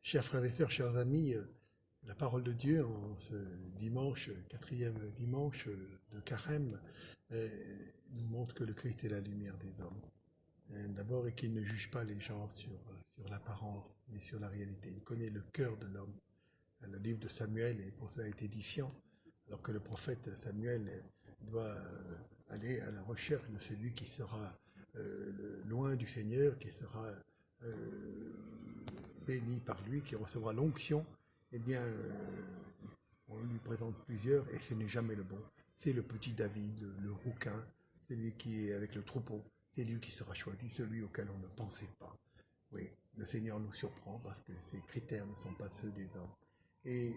Chers frères et sœurs, chers amis, la parole de Dieu en ce dimanche, quatrième dimanche de Carême, nous montre que le Christ est la lumière des hommes. D'abord, et qu'il ne juge pas les gens sur l'apparence, mais sur la réalité. Il connaît le cœur de l'homme. Le livre de Samuel est pour cela est édifiant, alors que le prophète Samuel doit aller à la recherche de celui qui sera loin du Seigneur, qui sera béni par lui, qui recevra l'onction. Eh bien, on lui présente plusieurs et ce n'est jamais le bon. C'est le petit David, le rouquin, celui qui est avec le troupeau. C'est lui qui sera choisi, celui auquel on ne pensait pas. Oui, le Seigneur nous surprend parce que ses critères ne sont pas ceux des hommes. Et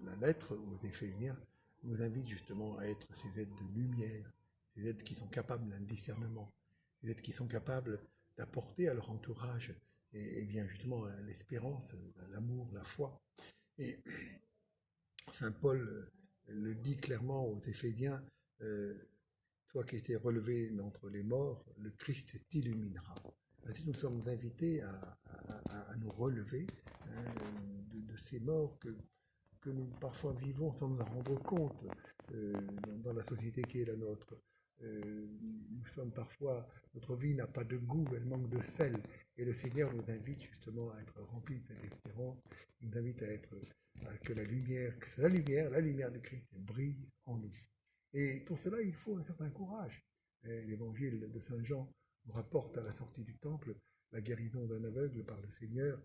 la lettre aux Éphésiens nous invite justement à être ces êtres de lumière, ces êtres qui sont capables d'un discernement, ces êtres qui sont capables d'apporter à leur entourage et bien justement l'espérance, l'amour, la foi. Et Saint Paul le dit clairement aux Éphésiens, toi qui étais relevé d'entre les morts, le Christ t'illuminera. Ainsi nous sommes invités à nous relever de ces morts que nous parfois vivons sans nous en rendre compte dans la société qui est la nôtre. Nous sommes parfois, notre vie n'a pas de goût, elle manque de sel. Et le Seigneur nous invite justement à être remplis de cette espérance, il nous invite à que la lumière du Christ brille en nous. Et pour cela, il faut un certain courage. L'évangile de Saint Jean nous rapporte à la sortie du temple la guérison d'un aveugle par le Seigneur,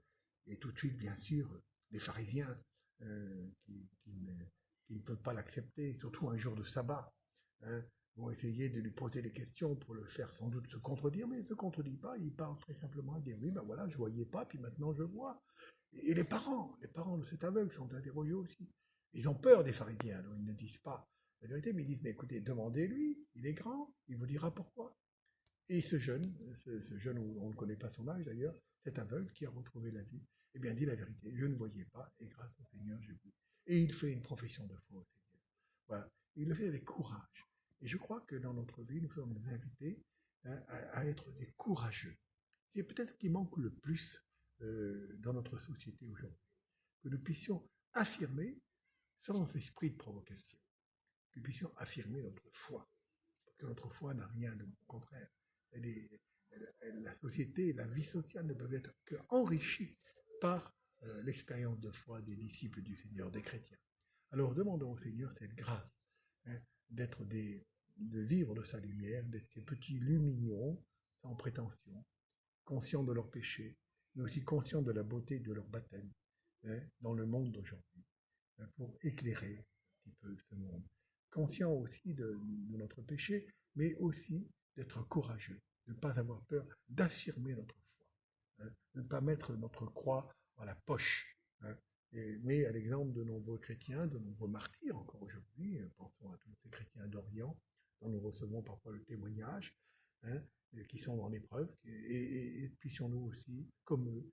et tout de suite, bien sûr, les pharisiens qui ne peuvent pas l'accepter, surtout un jour de sabbat, vont essayer de lui poser des questions pour le faire sans doute se contredire, mais il ne se contredit pas, il parle très simplement à dire oui, ben voilà, je ne voyais pas, puis maintenant je vois. Et les parents de cet aveugle sont interrogés aussi. Ils ont peur des pharisiens, alors ils ne disent pas la vérité, mais ils disent, mais écoutez, demandez-lui, il est grand, il vous dira pourquoi. Et ce jeune, on ne connaît pas son âge d'ailleurs, cet aveugle qui a retrouvé la vue, eh bien dit la vérité, je ne voyais pas, et grâce au Seigneur, j'ai vu. Et il fait une profession de foi au Seigneur. Voilà, il le fait avec courage. Et je crois que dans notre vie, nous sommes invités à être des courageux. C'est peut-être ce qui manque le plus dans notre société aujourd'hui. Que nous puissions affirmer, sans esprit de provocation, que nous puissions affirmer notre foi. Parce que notre foi n'a rien de contraire. La société, la vie sociale ne peuvent être qu'enrichies par l'expérience de foi des disciples du Seigneur, des chrétiens. Alors demandons au Seigneur cette grâce de vivre de sa lumière, d'être ces petits lumignons sans prétention, conscients de leurs péchés, mais aussi conscients de la beauté de leur baptême dans le monde d'aujourd'hui, pour éclairer un petit peu ce monde. Conscients aussi de notre péché, mais aussi d'être courageux, de ne pas avoir peur, d'affirmer notre foi, de ne pas mettre notre croix dans la poche, mais à l'exemple de nombreux chrétiens, de nombreux martyrs encore aujourd'hui, pensons à tous ces chrétiens d'Orient, dont nous recevons parfois le témoignage, qui sont en épreuve, et puissions-nous aussi, comme eux,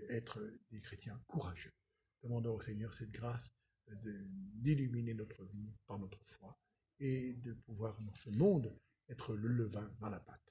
être des chrétiens courageux. Demandons au Seigneur cette grâce d'illuminer notre vie par notre foi et de pouvoir dans ce monde être le levain dans la pâte.